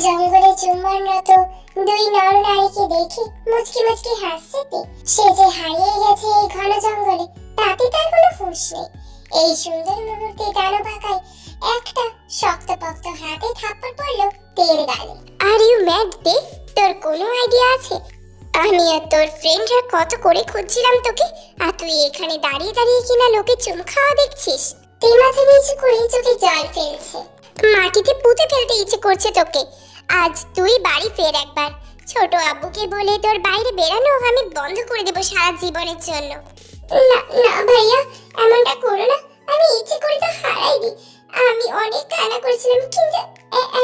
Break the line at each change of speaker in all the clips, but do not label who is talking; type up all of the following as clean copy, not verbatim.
জঙ্গলে চুম্বনরত দুই নরনারীকে দেখে মুচকি মুচকি হাসছে তে। সে যে হারিয়ে গেছে এই ঘন জঙ্গলে তাতে তার কোনো হুঁশ নেই। এই সুন্দর মুহূর্তে দানব আঁকায় একটা শক্তপোক্ত হাতে থাপ্পড় পড়লো তের গালে। আর ইউ ম্যাড তে? তোর কোনো আইডিয়া আছে? আমি আর তোর ফ্রেন্ডরা কত করে খুঁজছিলাম তোকে, আর তুই এখানে দাঁড়িয়ে দাঁড়িয়ে কিনা লোকে চুম খাওয়া দেখছিস। তে মাথা নিচু করে চোখে জল ফেলছে। মাটিতে পুঁতে ফেলতে ইচ্ছে করছে তোকে। আজ তুই বাড়ি ফের একবার। ছোট আব্বুকে বলে তোর বাইরে বেরানো আমি বন্ধ করে দেব সারা জীবনের জন্য। না না ভাইয়া, এমনটা করো না। আমি ইচ্ছে করে তো হারাইনি। আমি অনেক কান্না করেছিলাম, কিন্তু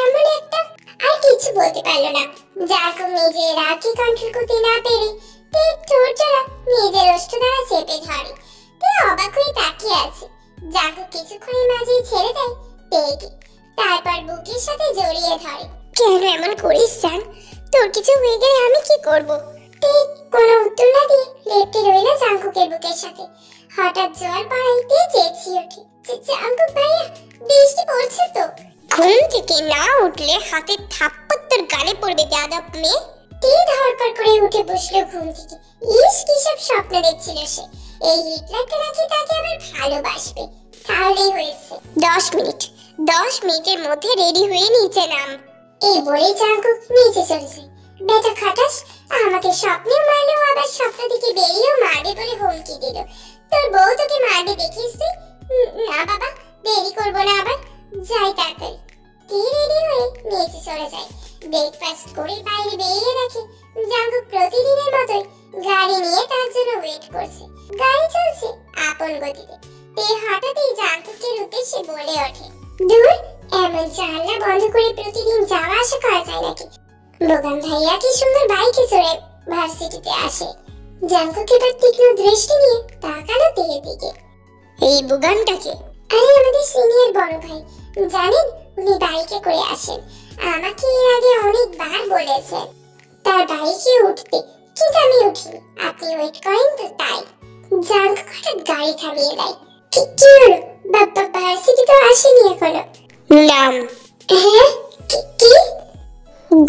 এমন একটা। আর কিছু বলতে পারলো না। যাকে নিজের রাগকে কন্ট্রোল করতে না পেরে তে ঠোঁট জোড়া নিজের ওষ্ঠ দ্বারা চেপে ধরে। তে অবাক হয়ে তাকিয়ে আছে। যাকে কিছুক্ষণের মাঝেই ছেড়ে দেয় তেকে, তারপর বুকের সাথে জড়িয়ে ধরে। কেন এমন করিস জান? তোর কিছু হয়ে গেলে আমি কি করব? তে কোনো উত্তর না দিয়ে লেপ্টে রইল জাঙ্কুকের বুকের সাথে। হঠাৎ জল পড়াইতে চেঁচিয়ে ওঠে, জাঙ্কুক ভাইয়া, বৃষ্টি পড়ছে তো। ঘুম থেকে না উঠলে হাতে থাপ্পড় তোর গালে পড়বে বেয়াদব মেয়ে। তে ধড়ফড় করে উঠে বসলো ঘুম থেকে। ইস, কি সব স্বপ্ন দেখছিল সে। এই হিটলারটা নাকি তাকে আবার ভালোবাসবে। তাহলেই হয়েছে। 10 মিনিটের মধ্যে রেডি হয়ে নিচে নাম। এই বলেই জাঙ্কুক নিচে চলেছে। বেটা খাটাস, আমাকে স্বপ্নেও মারলো, আবার স্বপ্ন থেকে বেরিয়েও মারবে বলে হুমকি দিল। তোর বউ তোকে মারবে দেখিস তুই? না বাবা, দেরি করবো না আবার, যাই তাড়াতাড়ি। তে রেডি হয়ে নিচে চলে যায়। ব্রেকফাস্ট করে বাইরে বেরিয়ে দেখে জাঙ্কুক প্রতিদিনের মতোই গাড়ি নিয়ে তার জন্য ওয়েট করছে। গাড়ি চলছে আপন গতিতে। তে হঠাৎই জাঙ্কুকের উদ্দেশ্যে বলে ওঠে, দূর, এমন জানলা বন্ধ করে প্রতিদিন যাওয়া আসা করা যায় নাকি? বোগাম ভাইয়া কি সুন্দর বাইকে চড়ে ভার্সিটিতে আসে। জাঙ্কুক এবার তীক্ষ্ণ দৃষ্টি নিয়ে তাকালো তের দিকে। এই বোগামটাকে? আরে আমাদের সিনিয়র বড় ভাই, জানেন উনি বাইকে করে আসেন। আমাকে এর আগে অনেকবার বলেছেন তার বাইকে উঠতে, কিন্তু আমি উঠিনি। আপনি ওয়েট করেন তো তাই। জাঙ্কুক হঠাৎ গাড়ি থামিয়ে দেয়। কি হলো? বাবা ভার্সিটি তো আসেনি এখনো। নাম? হ্যাঁ, কি?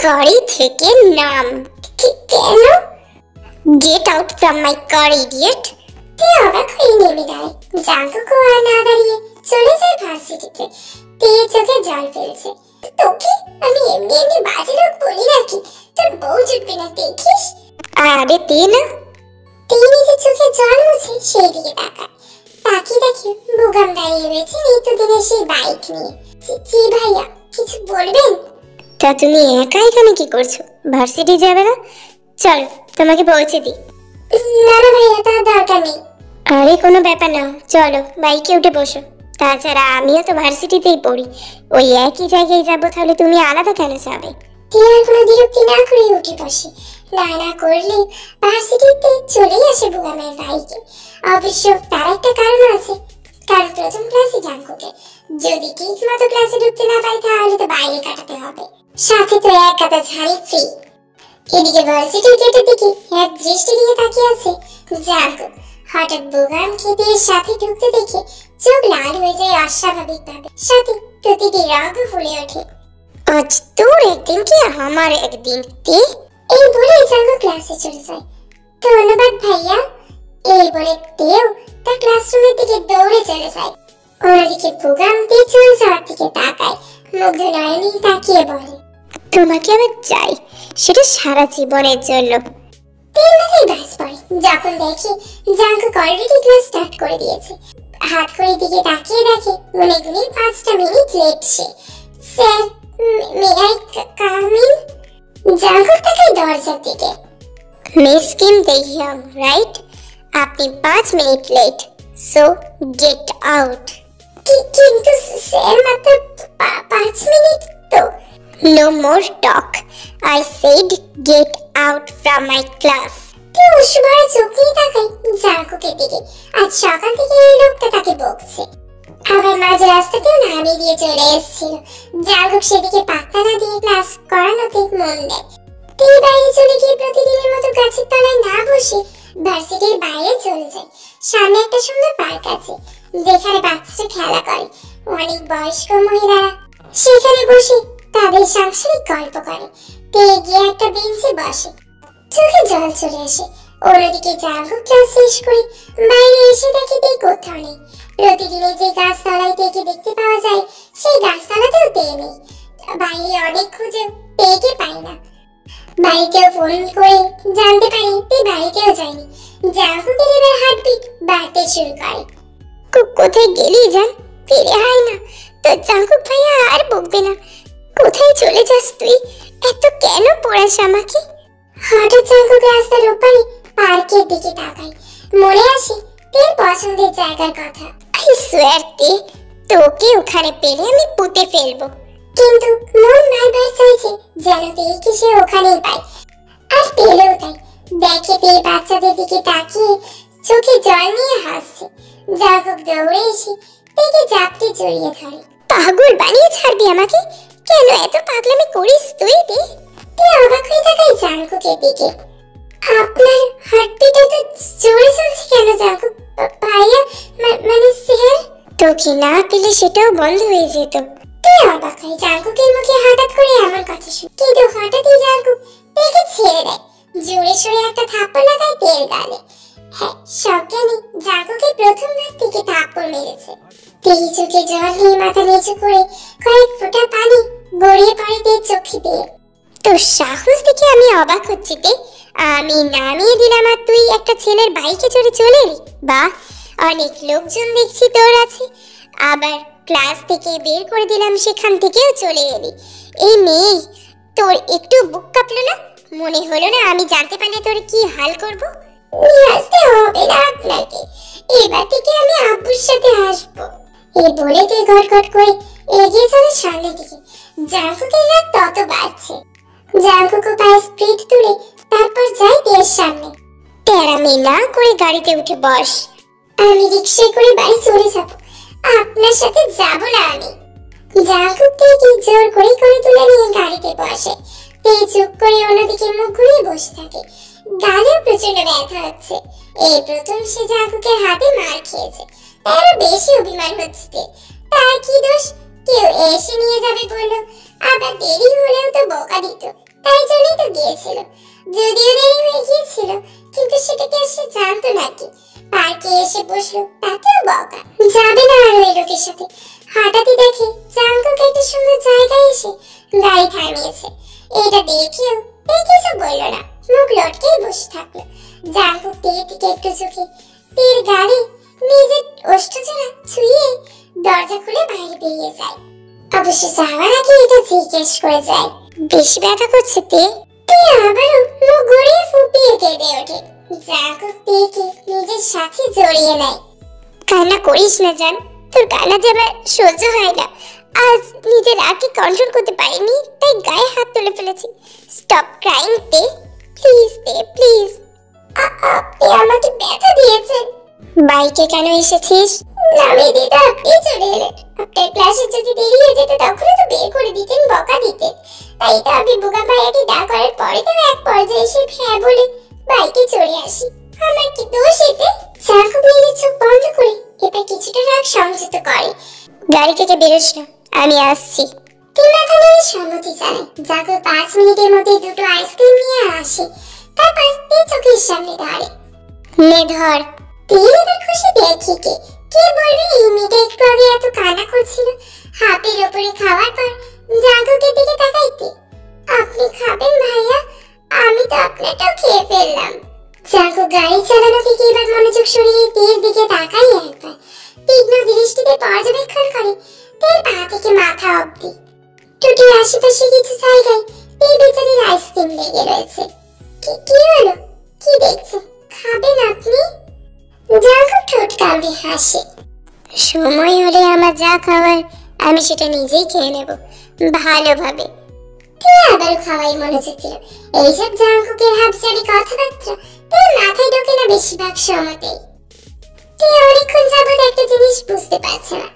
গাড়ি থেকে নাম। কেন? Gate out from my car, idiot. তে অবাক হয়ে নেমে দাঁড়ায়। জাঙ্কুক আর না দাঁড়িয়ে চলে যায় ভার্সিটিতে। তে চোখে জল ফেলছে। তোকে আমি এমনি এমনি বাজে লোক বলি নাকি? তোর বউ জুটবে না দেখিস। আরে তে না। তে নিজের চোখে জল মুছে সেই দিকে তাকায়। তাকিয়ে দেখে বোগাম দাঁড়িয়ে রয়েছে নিত্যদিনের সেই বাইক নিয়ে। জি ভাইয়া, কিছু বলবেন? তা তুমি একা এখানে কি করছো? ভার্সিটি যাবে না? চল তোমাকে পৌঁছে দিই। না না ভাইয়া, তার দরকার নেই। আরে কোনো ব্যাপার না, চলো বাইকে উঠে বসো। তাছাড়া আমিও তো ভার্সিটিতেই পড়ি, ওই একই জায়গায় যাবো, তাহলে তুমি আলাদা কেন যাবে? টিয়ার কোনো বিরক্তি না করে উঠে বসে। না করলে ভার্সিটিতে চলেই আসে বোগামের বাইকে। অবশ্য তার একটা কারণ আছে, কারণ প্রথম ক্লাসে জাঙ্কুকে যদি ঠিক মতো ক্লাসে ঢুকতে না পারে তাহলে তো বাইরে কাটাতে হবে, সাথে তো এক গাদা ঝাড়ি ফ্রি। এদিকে ভার্সিটির গেটের দিকে এক দৃষ্টি দিয়ে তাকিয়ে আছে জাঙ্কুক। হঠাৎ বোগাম খেতের সাথে ঢুকতে দেখে চোখ লাল হয়ে যায় অস্বাভাবিক ভাবে, সাথে প্রতিটি রগও ফুলে ওঠে। আজ তোর একদিন কি আমার একদিন। তে এই বলে জাঙ্কুক ক্লাসে চলে যায়। ধন্যবাদ ভাইয়া, এই বলে তেও তার ক্লাসরুমের দিকে দৌড়ে চলে যায়। অন্যদিকে বোগাম তে চলে যাওয়ার দিকে তাকায়, মুগ্ধ নয়নে তাকিয়ে বলে, তোমাকে আবার চাই, সেটা সারা জীবনের জন্য। তের মাথায় বাজ পড়ে যখন দেখে জাঙ্কুক অলরেডি ক্লাস স্টার্ট করে দিয়েছে। হাত করে দিকে তাকিয়ে দেখে গুনে গুনে 5টা মিনিট লেট সে। Sir, may I come in? Jungkook তাকায় দরজার দিকে। মিস কিম দেহিয়াম, রাইট? আপনি 5 minute late, so get out. কিন্তু স্যার, মাত্র 5 মিনিট তো। No more talk, I said get out from my class. তুই উষ্মার চোখ নিয়ে তাকাই জাঙ্কুকের দিকে। আজ সকাল থেকে এই লোকটা তাকে বকছে, আবার মাঝ রাস্তাতেও নামিয়ে দিয়ে চলে এসেছিল। জাঙ্কুক সেদিকে পাত্তা না দিয়ে ক্লাস করানোতে মন দেয়। তিনি বাইরে চলে গিয়ে প্রতিদিনের মতো গাছের তলায় না বসে ভার্সিটির বাইরে চলে যায়। সামনে একটা সুন্দর পার্ক আছে যেখানে বাচ্চারা খেলা করে। অনেক বয়স্ক মহিলারা সেখানে বসে তাদের সাংসারিক গল্প করে। তে গিয়ে একটা বেঞ্চে বসে, চোখে জল চলে আসে। অন্যদিকে জাঙ্কুক ক্লাস শেষ করে বাইরে এসে দেখে তে কোথাও নেই। প্রতিদিনে যে গাছতলায় তেকে দেখতে পাওয়া যায় সেই গাছতলাতেও তে নেই। বাইরে অনেক খুঁজে তেকে পায় না। বাড়িতেও ফোন করে জানতে পারি তে বাড়িতেও যায়নি। জাঙ্কুকের এবার হার্টবিট বাড়তে শুরু করে। কোথায় গেলি জান? ফিরে আয় না, তো জাঙ্কুক ভাইয়া আর বকবে না। কোথায় চলে যাস তুই? এত কেন পড়াস আমাকে? হঠাৎ জাঙ্কুক রাস্তার ওপারে পার্কের দিকে তাকায়। মনে আসে তের পছন্দের জায়গার কথা। আই সোয়ার তে, তোকে ওখানে পেলে আমি পুঁতে ফেলবো। কিন্তু মন বারবার চাইছে যেন তেকে সে ওখানেই পায়। আর পেলেও তাই। দেখে তে বাচ্চাদের দিকে তাকিয়ে চোখে জল নিয়ে হাসছে। জাঙ্কুক দৌড়ে এসে তেকে জাপটে জড়িয়ে ধরে। পাগল বানিয়ে ছাড়বি আমাকে? কেন এত পাগলামি করিস তুই? তে অবাক হয়ে তাকায় জাঙ্কুকের দিকে। আপনার হার্টবিট এত জোরে চলছে কেন জাঙ্কুক ভাইয়া? মানে স্যার, তোকে না পেলে সেটাও বন্ধ হয়ে যেত। তে অবাক হয় জাঙ্কুকের মুখে হঠাৎ করে এমন কথা শুনে। কিন্তু হঠাৎই জাঙ্কুক তেকে ছেড়ে দেয়। জোরে সোরে একটা থাপ্পড় লাগায় তের গালে। হ্যাঁ, সজ্ঞানী জাঙ্কুকের প্রথমবার থেকে থাপ্পড় মেরেছে। তেই চোখে জল নিয়ে মাথা নিচু করে কয়েক ফোঁটা পানি গড়িয়ে পড়ে তের চোখে দিয়ে। তোর সাহস দেখে আমি অবাক হচ্ছি তে। আমি নামিয়ে দিলাম আর তুই একটা ছেলের বাইকে চড়ে চলে এলি। বাহ, অনেক লোকজন দেখছি তোর আছে। আবার ক্লাস থেকে বের করে দিলাম, সেখান থেকেও চলে এলি। এই মেয়ে, তোর একটু বুক কাঁপলো না? মনে হলো না আমি জানতে পারলে তোর কি হাল করব? হাসতে হবে না আপনাকে, এবার থেকে আমি আব্বুর সাথে হাসবো। এই বলে তে গটগট করে এগিয়ে চলে সামনের দিকে। জাঙ্কুকের রাগ তত বাড়ছে। জাঙ্কুকও পায়ে স্পিড তুলে তারপর যায় তের সামনে। তেরামি না করে গাড়িতে উঠে বস। আমি রিক্সায় করে বাড়ি চলে যাব, আপনার সাথে যাব না আমি। জাঙ্কুক তেকে জোর করে করে তুলে নিয়ে গাড়িতে বসে। তে চুপ করে অন্যদিকে মুখ ঘুরিয়ে বসে থাকে। গালেও প্রচন্ড ব্যথা হচ্ছে। এই প্রথম সে জাঙ্কুকের হাতে মার খেয়েছে। তারও বেশি অভিমান হচ্ছে। তার কি দোষ? কেউ এসে নিয়ে যাবে বললো, আবার দেরি হলেও তো বকা দিত, তাই জন্যই তো গিয়েছিল। যদিও দেরি হয়ে গিয়েছিল, কিন্তু সেটাকে সে জানতো নাকি? পার্কে এসে বসলো, তাতেও বকা। যাবে না আর ওই লোকের সাথে। হঠাৎই দেখে জাঙ্কুক একটা সুন্দর জায়গায় এসে গাড়ি থামিয়েছে। এটা দেখেও তে কিছু বলল না, মুখ লটকেই বসে থাকলো। জাঙ্কুক তের দিকে একটু ঝুঁকে তের গাড়ি নিজের ওষ্ঠজোড়া ছুঁয়ে দরজা খুলে বাইরে বেরিয়ে যায়। অবশ্য যাওয়ার আগে এটা জিজ্ঞেস করে যায়, বেশি ব্যথা করছে তে? তে আবারও মুখ ঘুরিয়ে ফুপিয়ে কেঁদে ওঠে। জাঙ্কুক তেকে নিজের সাথে জড়িয়ে নেয়। কান্না করিস না জান, তোর কান্না যে আমার সহ্য হয় না। আজ নিজের রাগকে কন্ট্রোল করতে পারিনি, তাই গায়ে হাত তুলে ফেলেছি। স্টপ ক্রাইং তে, প্লিজ তে, প্লিজ। আপনি আমাকে ব্যথা দিয়েছেন। বাইকে কেন এসেছিস? নামিয়ে দিতে আপনি চলে এলেন। আপনার ক্লাসে যদি দেরি হয়ে যেত তখন তো বের করে দিতেন, বকা দিতেন। তাই তো আমি বোকা ভাইয়াকে ডাক করার পরে তো এক পর্যায়ে এসে হ্যাঁ বলে বাইকে চলে আসি। আমার কি দোষ এতে? জাঙ্কুক নিজের চোখ বন্ধ করে এবার কিছুটা রাগ সংযত করে। গাড়ি থেকে বেরোস না, আমি আসছি। তিন মাথা নিয়ে সম্মতি জানায়। জাঙ্কুক 5 মিনিটের মধ্যে দুটো আইসক্রিম নিয়ে আসে। তারপর তে চোখের সামনে ধরে। নে ধর। তে এবার খুশি দেখি কে বলবে এই মেয়েটা একটু আগে এত কান্না করছিল। হাতের ওপরে খাওয়ার পর জাঙ্কুকের দিকে তাকাইতে, আপনি খাবেন ভাইয়া? আমি তো আপনারটাও খেয়ে ফেললাম। জাঙ্কুক গাড়ি চালানো থেকে এবার মনোযোগ সরিয়ে তের দিকে তাকাই একবার। তীক্ষ্ণ দৃষ্টিতে পর্যবেক্ষণ করে তের পা থেকে মাথা অবধি। টুটির আশেপাশে কিছু জায়গায় তে বেচারির আইসক্রিম লেগে রয়েছে। কি হলো? কি দেখছেন? খাবেন আপনি? জাঙ্কুক ঠোঁট কামড়ে হাসে। সময় হলে আমার যা খাবার আমি সেটা নিজেই খেয়ে নেব, ভালোভাবে। তে আবার খাওয়াই মনোযোগ দিল। এইসব জাঙ্কুকের হাবজাবি কথাবার্তা তার মাথায় ঢোকে না বেশিরভাগ সময়তেই। তে অনেকক্ষণ যাবৎ একটা জিনিস বুঝতে পারছে না।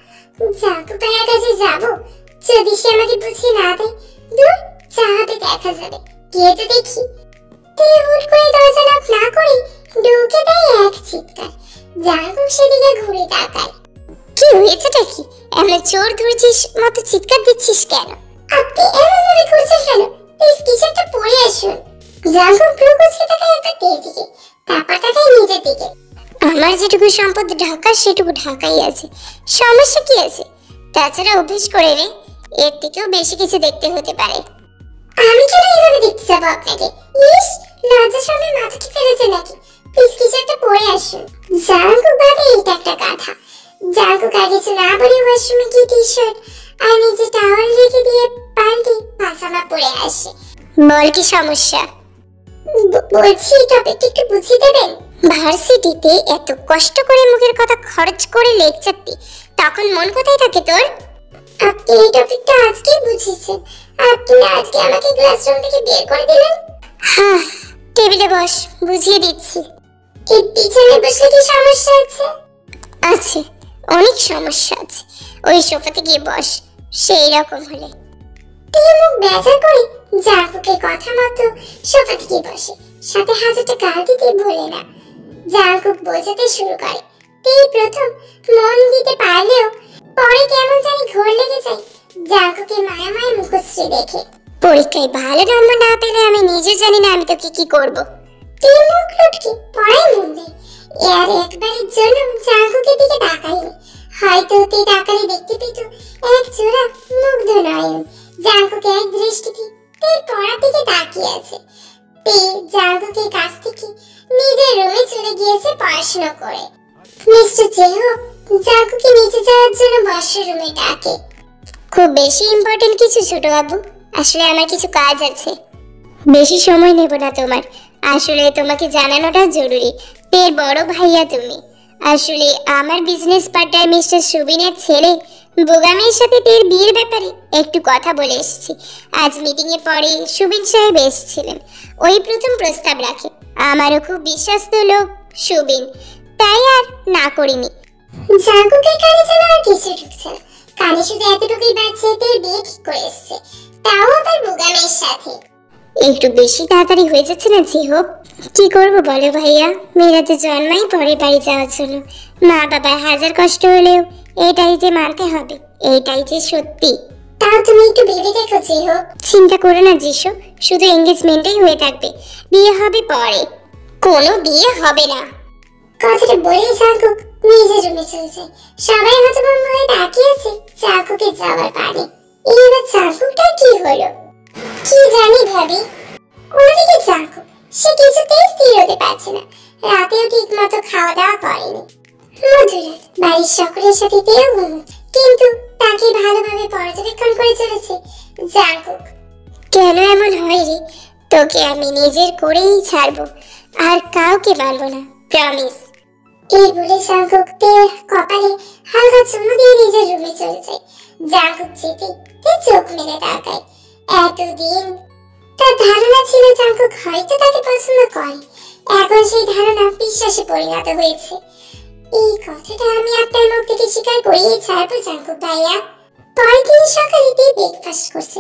জাঙ্কুক ভাইয়ের কাছে যাবো, যদি সে আমাকে বুঝিয়ে না দেয়, দূর যা হবে দেখা যাবে, গিয়ে তো দেখি। তে হুট করে দরজা লক না করে ঢুকে দেয় এক চিৎকার। জাঙ্কুক সেদিকে ঘুরে তাকায়। কি হয়েছেটা কি? এমন চোর ধরেছিস মতো চিৎকার দিচ্ছিস কেন? আপনি এমন ভাবে করছেন কেন? প্লিজ কিছু একটা পরে আসুন। জাঙ্কুক ব্লু কুচকে তাকায় একবার তের দিকে, তারপর তাকায় নিজের দিকে। আমার যেটুকু সম্পদ ঢাকা সেটুকু ঢাকাই আছে, সমস্যা কি আছে? তাছাড়া অভ্যেস করে নে, এর থেকেও বেশি কিছু দেখতে হতে পারে। আমি কেন এইভাবে দেখতে যাবো আপনাকে? ইস, লজ্জার সামনে মাথা কি ফেলেছে নাকি? প্লিজ কিছু একটা পরে আসুন। জাঙ্কুক ভাবে এটা একটা কথা। জাঙ্কুক আর কিছু না বলে ওয়াশরুমে গিয়ে টি শার্ট আর নিচে টাওয়াল রেখে দিয়ে পাল্টে পাজামা পরে আসে। বল কি সমস্যা? বলছি টপিকটা একটু বুঝিয়ে দেবেন। ভার্সিটিতে এত কষ্ট করে মুখের কথা খরচ করে লেকচার দি, তখন মন কোথায় থাকে তোর? আপনি এই টপিকটা আজকে বুঝিয়েছেন, আপনি আজকে আমাকে ক্লাসরুম থেকে বের করে দিলেন। হ্যাঁ, টেবিলে বস, বুঝিয়ে দিচ্ছি। এই পিছনে বসলে কি সমস্যা আছে? আছে, অনেক সমস্যা আছে। ওই সোফাতে গিয়ে বস, সেই রকম হলে। তুই মুখ বেজার করে জাঙ্কুকের কথা মতো সোফাতে গিয়ে বসে, সাথে হাজারটা গাল দিতে ভুলে না। জাঙ্কুক বোঝাতে শুরু করে। তুই প্রথম মন দিতে পারলেও পরে কেমন জানি ঘোর লেগে যায় জাঙ্কুকের মায়াময় মুখশ্রী দেখে। পরীক্ষায় ভালো নম্বর না পেলে আমি নিজে জানি না আমি তোকে কি করব। তুই মুখ লটকে পড়াই মন দে। আর একবারের জন্য জাঙ্কুকের দিকে তাকাইনি, হয়তো তুই তাকালে দেখতে পেত এক জোড়া মুগ্ধ নয়ন জাঙ্কুক এক দৃষ্টিতে তুই পড়ার দিকে তাকিয়ে আছে। তুই জাঙ্কুকের কাছ থেকে নিজের রুমে চলে গিয়েছে পড়াশোনা করে। মিস্টার জেহো জাঙ্কুকে নিচে যাওয়ার জন্য বসার রুমে ডাকে। খুব বেশি ইম্পর্টেন্ট কিছু ছোট বাবু? আসলে আমার কিছু কাজ আছে। বেশি সময় নেব না তোমার, আসলে তোমাকে জানানোটা জরুরি। তের বড় ভাইয়া তুমি। আসলে আমার বিজনেস পার্টনার মিস্টার সুবিনের ছেলে বোগামের সাথে তের বিয়ের ব্যাপারে একটু কথা বলে এসেছি। আজ মিটিং এর পরে সুবিন সাহেব এসেছিলেন, ওই প্রথম প্রস্তাব রাখে। আমারও খুব বিশ্বস্ত লোক সুবিন, তাই আর না করিনি। জাঙ্কুকের কানে যেন আর কিছু ঢুকছে না, কানে শুধু এতটুকুই বাজছে তের বিয়ে ঠিক করে এসেছে, তাও আবার বোগামের সাথে। একটু বেশি তাড়াতাড়ি হয়ে যাচ্ছে না জিহোপ? কি করবো বলো ভাইয়া, মেয়েরা তো জন্মাই পরে বাড়ি যাওয়ার জন্য। মা বাবার হাজার কষ্ট হলেও এটাই যে মানতে হবে, এইটাই যে সত্যি। তাও তুমি একটু ভেবে দেখো জিহোপ। চিন্তা করো না জিশো, শুধু এঙ্গেজমেন্টই হয়ে থাকবে, বিয়ে হবে পরে। কোনো বিয়ে হবে না। কথাটা বলে জাঙ্কুক নিজের রুমে চলে যায়। সবাই হতভম্ব হয়ে তাকিয়ে আছে জাঙ্কুকের যাওয়ার পানে। এবার জাঙ্কুকটা কি হলো কি জানি ভাবি। ওদিকে জাঙ্কুক, সে কিছুতেই স্থির হতে পারছে না। রাতেও ঠিক মতো খাওয়া দাওয়া করেনি। মধ্যরাত, বাড়ির সকলের সাথে তেও ঘুমোচ্ছে, কিন্তু তাকে ভালোভাবে পর্যবেক্ষণ করে চলেছে জাঙ্কুক। কেন এমন হয় রে? তোকে আমি নিজের করেই ছাড়বো, আর কাউকে মানবো না, প্রমিস। এই বলে জাঙ্কুক তের কপালে হালকা চুমু দিয়ে নিজের রুমে চলে যায়। জাঙ্কুক যেতে তে চোখ মেলে তাকায়। এতদিন তার ধারণা ছিল জাঙ্কুক হয়তো তাকে পছন্দ করে, এখন সেই ধারণা বিশ্বাসে পরিণত হয়েছে। এই কথাটা আমি আপনার মুখ থেকে স্বীকার করিয়ে ছাড়বো জাঙ্কুক ভাইয়া। পরের দিন সকালে তে ব্রেকফাস্ট করছে।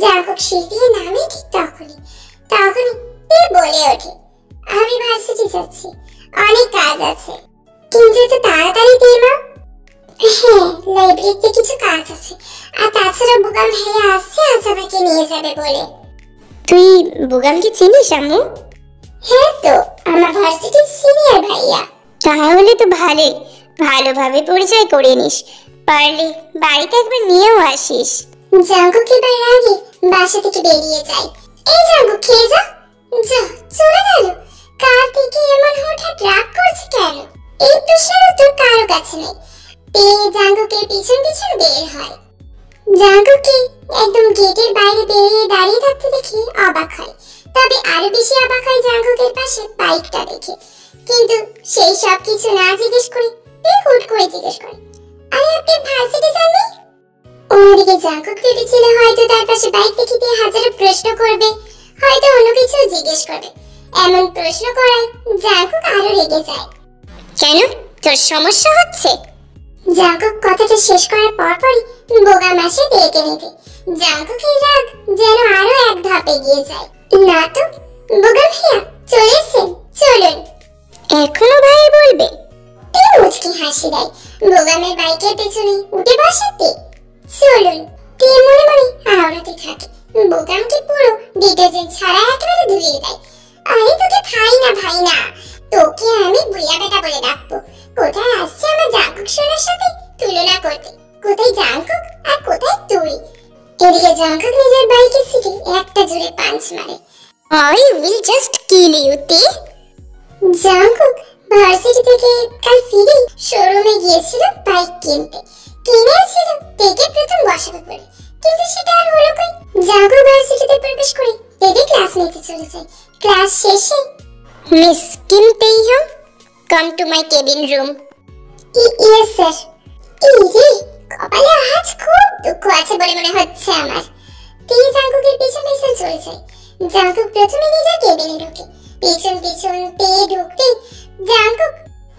জাঙ্কুক সিঁড়ি দিয়ে নামে ঠিক তখনই তে বলে ওঠে, আমি ভার্সিটি যাচ্ছি, অনেক কাজ আছে। কিন্তু এত তাড়াতাড়ি তে মা? হ্যাঁ, লাইব্রেরিতে কিছু কাজ আছে, আর তাছাড়া বুগাম ভাইয়া আসছে আজ আমাকে নিয়ে যাবে বলে। তুই বুগামকে চিনিস আম্মু? হ্যাঁ তো, আমার ভার্সিটির সিনিয়র ভাইয়া। তাহলে তো ভালোই, ভালোভাবে পরিচয় করে নিস, পারলে বাড়িতে একবার নিয়েও আসিস। জাঙ্কুক এবার আগে বাসা থেকে বেরিয়ে যায়। এই জাঙ্কুক খেয়ে যা। যা, চলে গেল। কার থেকে এমন হঠাৎ রাগ করছে কেন? এই প্রশ্নের উত্তর কারো কাছে নেই। তে জাঙ্কুকের পিছন পিছন বের হয়। জাঙ্কুককে একদম গেটের বাইরে বেরিয়ে দাঁড়িয়ে থাকতে দেখে অবাক হয়, তবে আরো বেশি অবাক হয় জাঙ্কুকের পাশে বাইকটা দেখে। কিন্তু সেই সব কিছু না জিজ্ঞেস করে তে হুট করে জিজ্ঞেস করে, আরে আপনি ভার্সিটি যাননি? অন্যদিকে জাঙ্কুক ভেবেছিল হয়তো তার পাশে বাইক দেখে তে হাজারো প্রশ্ন করবে, হয়তো অন্য কিছু জিজ্ঞেস করবে। এমন প্রশ্ন করায় জাঙ্কুক আরো রেগে যায়। কেন, তোর সমস্যা হচ্ছে? জাঙ্কুক কথাটা শেষ করার পরপরই বোগাম আসে ডেকে নিতে। জাঙ্কুকের রাগ যেন আরো এক ধাপ এগিয়ে যায়। না তো, বোগাম ভাইয়া চলে এসেছেন, চলুন। এখনো ভাই বলবে? তে মুচকি হাসি দেয়। বোগামের বাইকের পেছনে উঠে বসে তে। চলুন। তে মনে মনে আওড়াতে থাকে। বোকামকে পুরো ডিটারজেন্ট ছাড়া একেবারে ধুয়ে দেয়। আরে তোকে খাই না ভাই না, তোকে আমি বুইয়া বেটা বলে ডাকবো। কোথায় আসছে আমার জাঙ্কুক সোনার সাথে তুলনা করতে? কোথায় জাঙ্কুক আর কোথায় তুই? এদিকে জাঙ্কুক নিজের বাইকের সিটে একটা জোরে পাঞ্চ মারে। I will just kill you তে। জাঙ্কুক ভার্সিটি থেকে কাল ফিরে শোরুমে গিয়েছিল বাইক কিনতে। কিনেছিল তেকে প্রথম বসাবে বলে, কিন্তু সেটা আর হলো কই। জাঙ্কুক ভার্সিটিতে প্রবেশ করে তেকে ক্লাস নিতে চলেছে। ক্লাস শেষে Miss Kim Taehyung, come to my cabin room. Yes sir. ইরে কপালে আজ খুব দুঃখ আছে বলে মনে হচ্ছে আমার। তে জাঙ্কুকের পিছন পিছন চলে যায়। জাঙ্কুক প্রথমে নিজের কেবিনে ঢোকে। পিছন পিছন তে ঢুকতে জাঙ্কুক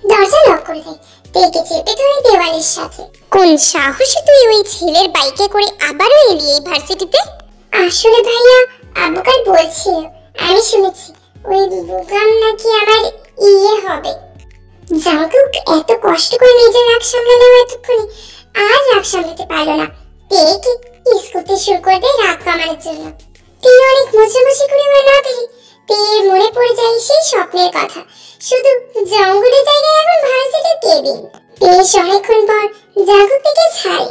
দরজা লক করে দেয়। তেকে চেপে ধরে দেওয়ালের সাথে। কোন সাহসে তুই ওই ছেলের বাইকে করে আবারও এলি এই ভার্সিটিতে? আসলে ভাইয়া আব্বু কাল বলছিল, আমি শুনেছি ওই বুগাম নাকি আমার ইয়ে হবে। জাঙ্কুক এত কষ্ট করে নিজের রাগ সামলালো এতক্ষণে, আর রাগ সামলাতে পারলো না। তেকে কিস করতে শুরু করে দেয় রাগ কমানোর জন্য। তে অনেক মোছামুছি করে না পেরে তের মনে পড়ে যায় সেই স্বপ্নের কথা, শুধু জঙ্গলের জায়গায় এখন ভার্সিটির কেবিন। বেশ অনেকক্ষণ পর জাঙ্কুক থেকে ছাড়ে।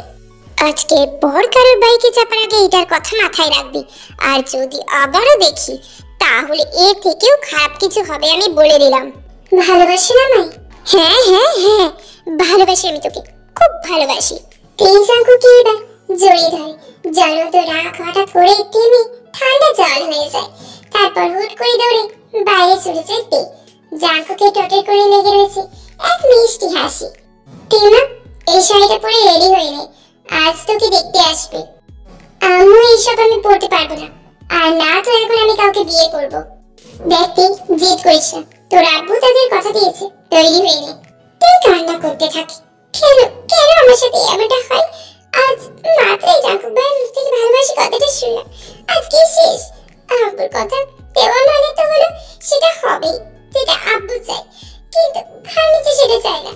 আজকের পর কারোর বাইকে চাপার আগে এটার কথা মাথায় রাখবি, আর যদি আবারও দেখি তাহলে এর থেকেও খারাপ কিছু হবে আমি বলে দিলাম। ভালোবাসি না মাই? হ্যাঁ হ্যাঁ হ্যাঁ ভালোবাসি, আমি তোকে খুব ভালোবাসি। এই জাঙ্কুকে এবার জড়িয়ে ধরে। জলদ রাগ হঠাৎ করে থেমে ঠান্ডা জল হয়ে যায়। তারপর হুট করে দৌড়ে বাইরে চলে যায় তে। জাঙ্কুকে টোটে করে লেগে রয়েছে এক মিষ্টি হাসি। টিমা এই শাড়িটা পরে রেডি হয়ে নে, আজ তোকে দেখতে আসবে। আম্মু এইসব আমি পড়তে পারবো না, আর না তো এখন আমি কাউকে বিয়ে করব। দেখতে জিদ করিস না, তোর আব্বু তাদের কথা দিয়েছে, তৈরি হয়ে নে। তুই কান্না করতে থাকি। কেন কেন আমার সাথে এমনটা হয়? আজ মাত্রই জাঙ্কুক ভাইয়ের মুখ থেকে ভালোবাসি কথাটা শুনলাম, আজকে শেষ। আব্বুর কথা দেওয়া মানে তো হলো সেটা হবেই, যেটা আব্বু চাই, কিন্তু আর নিচে সেটা চায় না।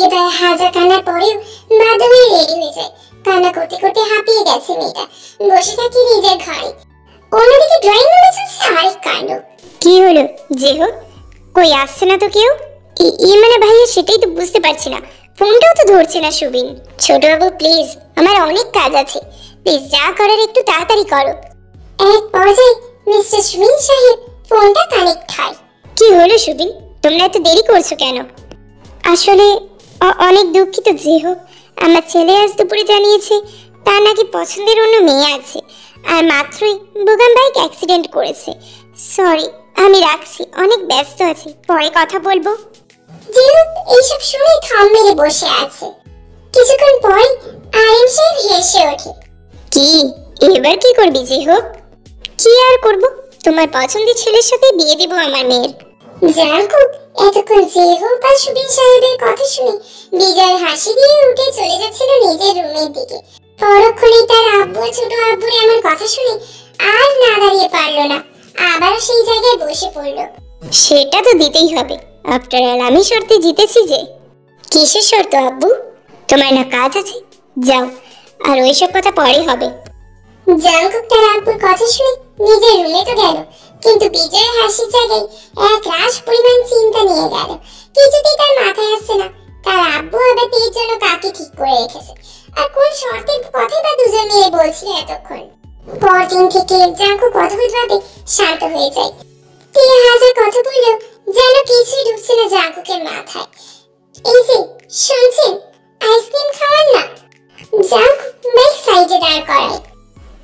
এবার হাজার কান্নার পরেও বাধ্য হয়ে রেডি হয়ে যায়। কান্না করতে করতে হাঁপিয়ে গেছে মেয়েটা। বসে থাকি নিজের ঘরে। অন্যদিকে ড্রয়িং রুমে চলছে আরেক কাণ্ড।
কি হলো জেহো, কই আসছে না তো কেউ? মানে ভাইয়া সেটাই তো বুঝতে পারছি না, ফোনটাও তো ধরছে না সুবিন।
ছোট বাবু প্লিজ, আমার অনেক কাজ আছে, প্লিজ যা করার একটু তাড়াতাড়ি করো। এক পর্যায়ে মিস্টার সুবিন সাহেব ফোনটা কানেক্ট হয়।
কি হলো সুবিন, তোমরা এত দেরি করছো কেন? আসলে অনেক দুঃখিত জেহো, আমার ছেলে আজ দুপুরে জানিয়েছে তার নাকি পছন্দের অন্য মেয়ে আছে, আর মাত্রই বুগাম বাইক অ্যাক্সিডেন্ট করেছে। সরি, আমি রাখছি, অনেক ব্যস্ত আছি, পরে কথা বলবো।
জিহু এইসব শুনে থম মেরে বসে আছে। কিছুক্ষণ পরে আরিম সাহেব হেসে ওঠে।
কি এবার কি করবি জেহো? কি আর করব, তোমার পছন্দের ছেলের সাথে বিয়ে দেব আমার মেয়ের।
জাঙ্কুক এতক্ষণ জিহু আর সুবিন সাহেবের কথা শুনে বিজয় হাসি দিয়ে উঠে চলে যাচ্ছিল নিজের রুমের দিকে। পরক্ষণেই তার আব্বু ছোট আব্বুর এমন কথা শুনে আর না দাঁড়িয়ে পারলো না, আবারও সেই জায়গায় বসে পড়লো।
সেটা তো দিতেই হবে, আফটার অল আমি শর্তে জিতেছি যে।
কিসের শর্ত আব্বু?
তোমার না কাজ আছে, যাও, আর ওইসব কথা পরে হবে।
জাঙ্কুক তার আব্বুর কথা শুনে নিজের রুমে তো গেল, কিন্তু বিজয়ের হাসির জায়গায় এক রাশ পরিমাণ চিন্তা নিয়ে গেল। কিছুতেই তার মাথায় আসছে না তার আব্বু আবার তের জন্য কাকে ঠিক করে রেখেছে, আর কোন শর্তের কথাই বা দুজন মিলে বলছিল এতক্ষণ। পরদিন থেকে জাঙ্কুক অদ্ভুতভাবে শান্ত হয়ে যায়। তে হাজার কথা বললেও যেন কিছুই ঢুকছে না জাঙ্কুকের মাথায়। এই যে শুনছেন, আইসক্রিম খাওয়ান না। জাঙ্কুক বাইক সাইডে দাঁড় করায়।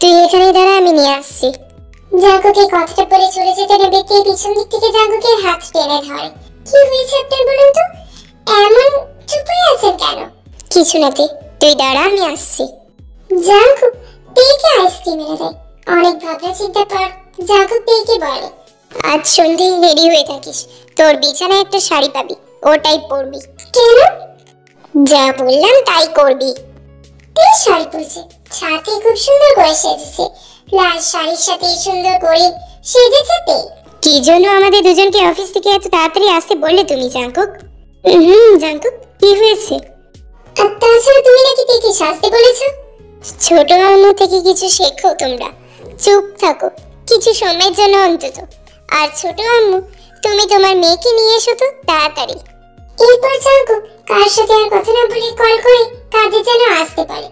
তুই এখানে দাঁড়া, আমি নিয়ে আসছি।
জাঙ্কুক এই কথাটা বলে চলে যেতে নেবে তে পিছন দিক থেকে জাঙ্কুকের হাত টেনে ধরে। কি হয়েছে আপনার বলুন তো, এমন চুপ হয়ে আছেন কেন?
কিছু না তে, তুই দাঁড়া, আমি আসছি।
জাঙ্কুক তেকে আইসক্রিম এনে দেয়। অনেক ভাবনা চিন্তা পর জাঙ্কুক তেকে বলে,
আজ সন্ধ্যে রেডি হয়ে থাকিস, তোর বিছানায় একটা শাড়ি পাবি, ওটাই পরবি।
কেন?
যা বললাম তাই করবি।
তে শাড়ি পরছে, সাথে খুব সুন্দর করে সেজেছে। লাল শাড়ির সাথে সুন্দর করে সেজেছে তে।
কি জন্য আমাদের দুজনকে অফিস থেকে এত তাড়াতাড়ি আসতে বললে তুমি জাঙ্কুক? জাঙ্কুক কি হয়েছে?
আর তাছাড়া তুমি নাকি তেকে সাজতে বলেছো?
ছোট আম্মু থেকে কিছু শেখো তোমরা, চুপ থাকো কিছু সময়ের জন্য অন্তত। আর ছোট আম্মু, তুমি তোমার মেয়েকে নিয়ে এসো তো তাড়াতাড়ি।
এরপর জাঙ্কুক কার সাথে আর কথা না বলে কল করে কাজে যেন আসতে পারে।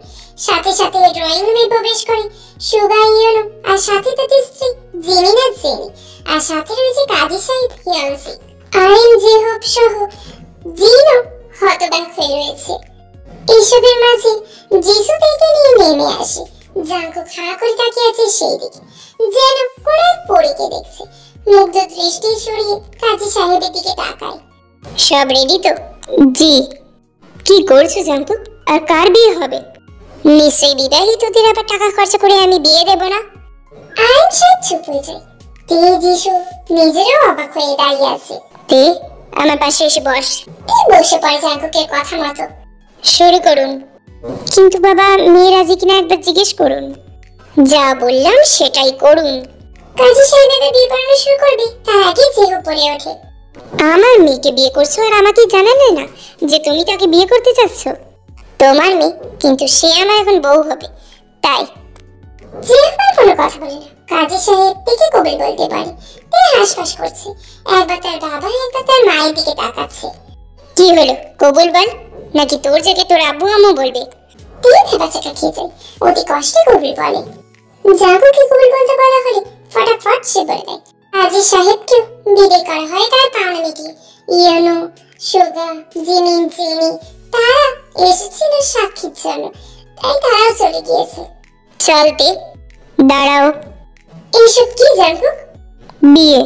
সাথে সাথে ড্রয়িং রুমে প্রবেশ করে সুগা ইয়োনো, আর সাথে তাদের স্ত্রী জেমিনা জেনি, আর সাথে রয়েছে কাজী সাহেব হিয়ানসি। আর এম জেহব সহ জিনও হতবাক হয়ে রয়েছে। এইসবের মাঝে যিশু থেকে নিয়ে নেমে আসে। জাঙ্কুক হাঁ করে তাকিয়ে আছে সেই দিকে, যেন কোনো এক পরীকে দেখছে। মুগ্ধ দৃষ্টি সরিয়ে কাজী সাহেবের দিকে তাকায়।
সব রেডি তো? জি। কি করছো জাঙ্কুক? আর কার বিয়ে হবে? নিশ্চয়ই বিবাহিতদের আবার টাকা খরচা করে আমি বিয়ে দেব না।
আইন সাহেব চুপ হয়ে যায়। তে যিশু নিজেরও অবাক হয়ে দাঁড়িয়ে আছে।
তে আমার পাশে এসে বস।
তে বসে পড়ে জাঙ্কুকের কথা মতো।
শুরু করুন। কিন্তু বাবা, মেয়ে রাজি কিনা একবার জিজ্ঞেস করুন। যা বললাম সেটাই করুন।
কাজী সাহেব এবার বিয়ে পড়ানো শুরু করবে তার আগে জেহব বলে ওঠে,
আমার মেয়েকে বিয়ে করছো আর আমাকে জানালে না যে তুমি তাকে বিয়ে করতে চাচ্ছ? তোমার মেয়ে, কিন্তু সে আমার এখন বউ হবে, তাই।
জেহব আর কোনো কথা বলে না। কাজী সাহেব থেকে কবির বলতে পারে। তে হাসপাস করছে, একবার তার বাবা একবার তার মায়ের দিকে তাকাচ্ছে।
কি হলো, কবুল বল, নাকি তোর জায়গায় তোর আব্বু আম্মু বলবে?
তে ভেবাচাকা খেয়ে যায়। অতি কষ্টে কবির বলে। জাঙ্কুককে কবির বলতে বলা হলে ফটাফট সে বলে দেয়। কাজী সাহেবকেও বিদায় করা হয় তার পাওনা মিটিয়ে। ইয়োনো, সুগা, জিমিন, জেনি তারা এসেছিল সাক্ষীর জন্য, তাই তারাও চলে গিয়েছে।
চলতে দাঁড়াও।
এইসব কি জাঙ্কুক?
বিয়ে।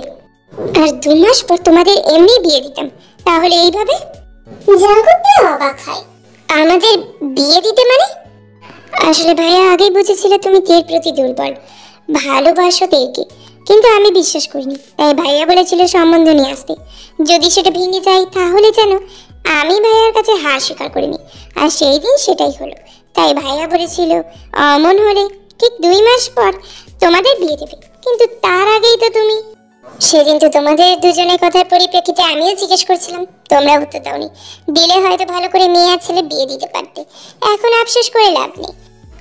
আর 2 মাস পর তোমাদের এমনি বিয়ে দিতাম, তাহলে এইভাবে?
জাঙ্কুক তো অবাক হয়।
আমাদের বিয়ে দিতে মানে? আসলে ভাইয়া আগেই বুঝেছিল তুমি তের প্রতি দুর্বল, ভালোবাসো তেকে, কিন্তু আমি বিশ্বাস করিনি। তাই ভাইয়া বলেছিল সম্বন্ধ নিয়ে আসতে। যদি সেটা ভেঙে যায় তাহলে যেন আমি ভাইয়ার কাছে হার স্বীকার করিনি। আর সেই দিন সেটাই হলো। তাই ভাইয়া বলেছিল অমন হলে ঠিক 2 মাস পর তোমাদের বিয়ে দেবে, কিন্তু তার আগেই তো তুমি। সেদিন তো তোমাদের দুজনের কথার পরিপ্রেক্ষিতে আমিও জিজ্ঞেস করছিলাম, তোমরা উত্তর দাওনি। দিলে হয়তো ভালো করে মেয়ে আর ছেলে বিয়ে দিতে পারতে। এখন আফসোস করে লাভ নেই।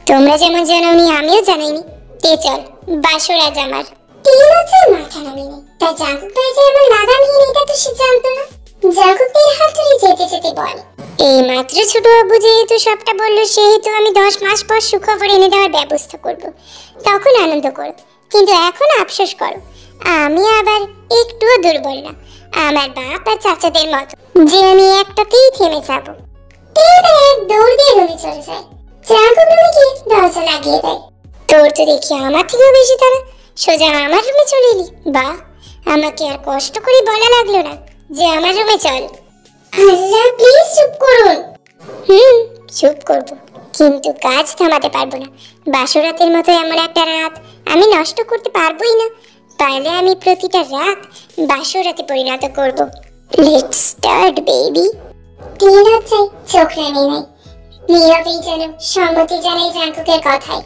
তোমরা যেমন জানাওনি আমিও জানাইনি। তে চল, বাসর আজ আমার।
3 বছর মাথা নামেনি। তাই জাঙ্কুক ভাই যে আমার লাগামহীন এটা তো সে জানতো না। জাঙ্কুকের হাত ধরে যেতে যেতে বলে,
এই মাত্র ছোট বাবু যেহেতু সবটা বললো, সেহেতু আমি 10 মাস পর সুখবর এনে দেওয়ার ব্যবস্থা করব। তখন আনন্দ করো, কিন্তু এখন আফসোস করো। আমি আবার একটুও দুর্বল না, আমার বাপ আর চাচাদের মতো যে আমি একটাতেই থেমে যাবো।
তে এবার এক দৌড় দিয়ে রুমে চলে যায়। জাঙ্কুক রুমে গিয়ে দরজা লাগিয়ে দেয়।
তোর তো দেখি আমার থেকেও বেশি তারা, সোজা আমার রুমে চলে এলি। বাহ, আমাকে আর কষ্ট করে বলা লাগলো না যে আমার রুমে চল।
আল্লাহ প্লিজ চুপ করুন।
চুপ করব, কিন্তু কাজ থামাতে পারবো না। বাসরাতের মতো এমন একটা রাত আমি নষ্ট করতে পারবোই না। পারলে আমি প্রতিটা রাত বাসরাতে পরিণত করব। Let's start baby.
তে লজ্জায় চোখ রাঙে নাই। নীরবেই যেন সম্মতি জানাই জাঙ্কুকের কথায়।